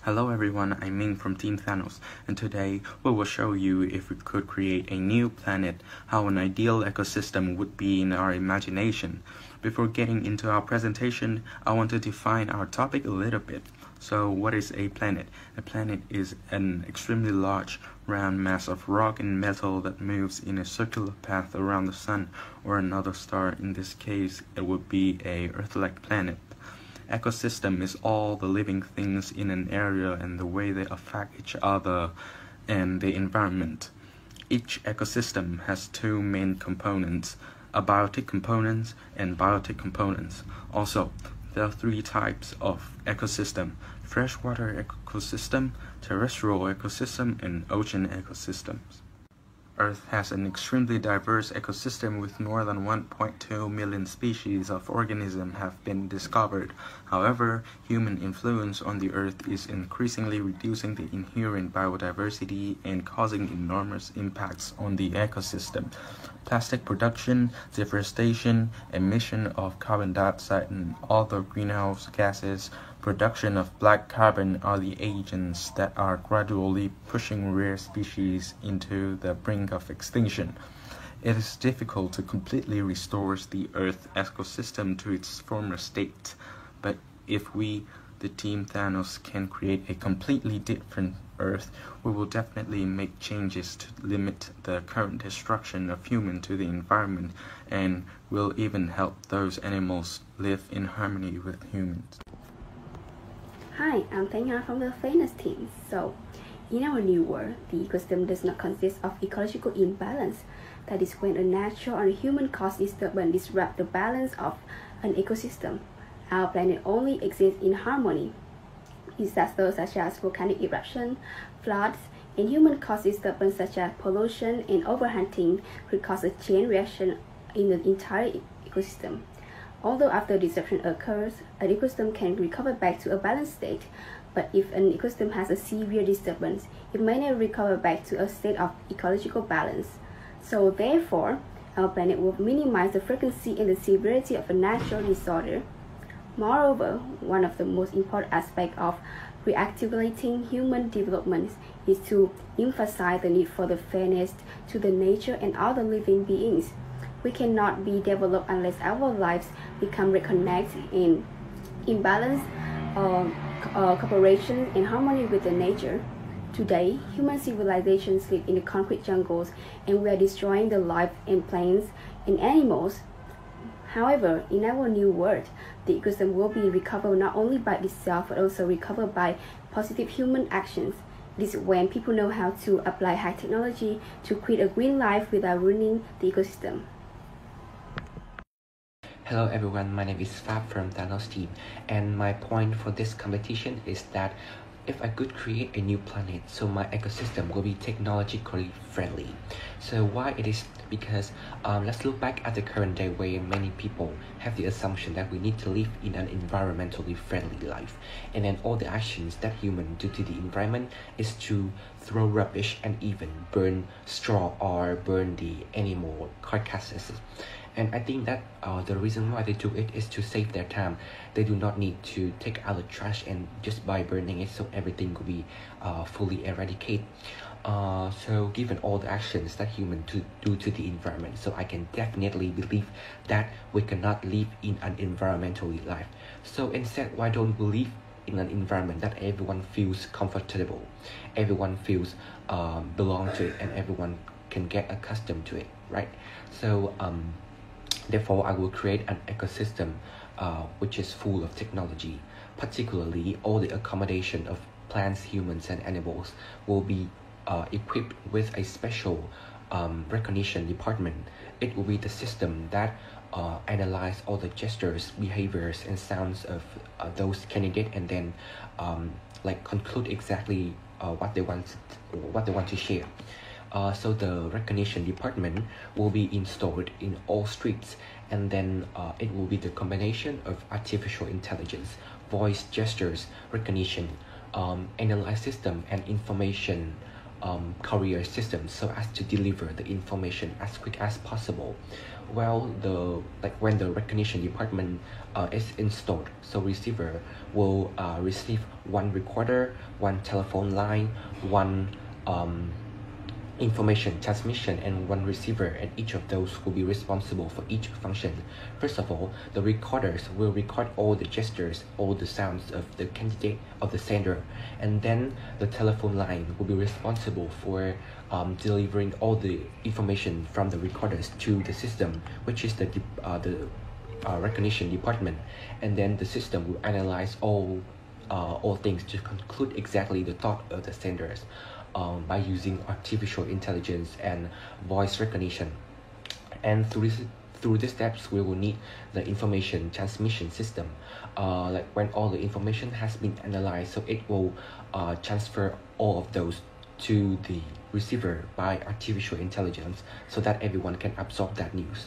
Hello everyone, I'm Minh from Team Thanos, and today we will show you if we could create a new planet, how an ideal ecosystem would be in our imagination. Before getting into our presentation, I want to define our topic a little bit. So what is a planet? A planet is an extremely large, round mass of rock and metal that moves in a circular path around the sun or another star. In this case, it would be a Earth-like planet. Ecosystem is all the living things in an area and the way they affect each other and the environment. Each ecosystem has two main components, abiotic components and biotic components. Also, there are three types of ecosystem: freshwater ecosystem, terrestrial ecosystem, and ocean ecosystems. Earth has an extremely diverse ecosystem with more than 1.2 million species of organisms have been discovered. However, human influence on the Earth is increasingly reducing the inherent biodiversity and causing enormous impacts on the ecosystem. Plastic production, deforestation, emission of carbon dioxide and other greenhouse gases, production of black carbon are the agents that are gradually pushing rare species into the brink of extinction. It is difficult to completely restore the Earth ecosystem to its former state, but if we, the Team Thanos, can create a completely different Earth, we will definitely make changes to limit the current destruction of humans to the environment, and will even help those animals live in harmony with humans. Hi, I'm Thanh from the Thanos team. So, in our new world, the ecosystem does not consist of ecological imbalance. That is when a natural or human-caused disturbance disrupts the balance of an ecosystem. Our planet only exists in harmony. Disasters such as volcanic eruption, floods, and human-caused disturbances such as pollution and overhunting could cause a chain reaction in the entire ecosystem. Although after disruption occurs, an ecosystem can recover back to a balanced state, but if an ecosystem has a severe disturbance, it may never recover back to a state of ecological balance. So therefore, our planet will minimize the frequency and the severity of a natural disorder. Moreover, one of the most important aspects of reactivating human development is to emphasize the need for the fairness to the nature and other living beings. We cannot be developed unless our lives become reconnected in balance, cooperation, and harmony with the nature. Today, human civilizations live in the concrete jungles, and we are destroying the life and plants and animals. However, in our new world, the ecosystem will be recovered not only by itself, but also recovered by positive human actions. This is when people know how to apply high technology to create a green life without ruining the ecosystem. Hello everyone, my name is Pháp from Thanos team, and my point for this competition is that if I could create a new planet, so my ecosystem will be technologically friendly. So why it is? Because let's look back at the current day where many people have the assumption that we need to live in an environmentally friendly life, and then all the actions that humans do to the environment is to throw rubbish and even burn straw or burn the animal carcasses. And I think that the reason why they do it is to save their time. They do not need to take out the trash and just by burning it, so everything will be fully eradicated. So given all the actions that humans do to the environment, so I can definitely believe that we cannot live in an environmentally life. So instead, why don't we live in an environment that everyone feels comfortable, everyone feels belong to it, and everyone can get accustomed to it, right? So therefore, I will create an ecosystem which is full of technology. Particularly, all the accommodation of plants, humans, and animals will be equipped with a special recognition department. It will be the system that analyze all the gestures, behaviors, and sounds of those candidates, and then like conclude exactly what they want to share. So the recognition department will be installed in all streets, and then it will be the combination of artificial intelligence, voice gestures recognition, analyze system, and information courier system, so as to deliver the information as quick as possible. Well, when the recognition department is installed, so receiver will receive one recorder, one telephone line, one information transmission, and one receiver, and each of those will be responsible for each function. First of all, the recorders will record all the gestures, all the sounds of the candidate, of the sender, and then the telephone line will be responsible for delivering all the information from the recorders to the system, which is the recognition department, and then the system will analyze all things to conclude exactly the thought of the senders. By using artificial intelligence and voice recognition. And through these steps, we will need the information transmission system. When all the information has been analyzed, so it will transfer all of those to the receiver by artificial intelligence so that everyone can absorb that news.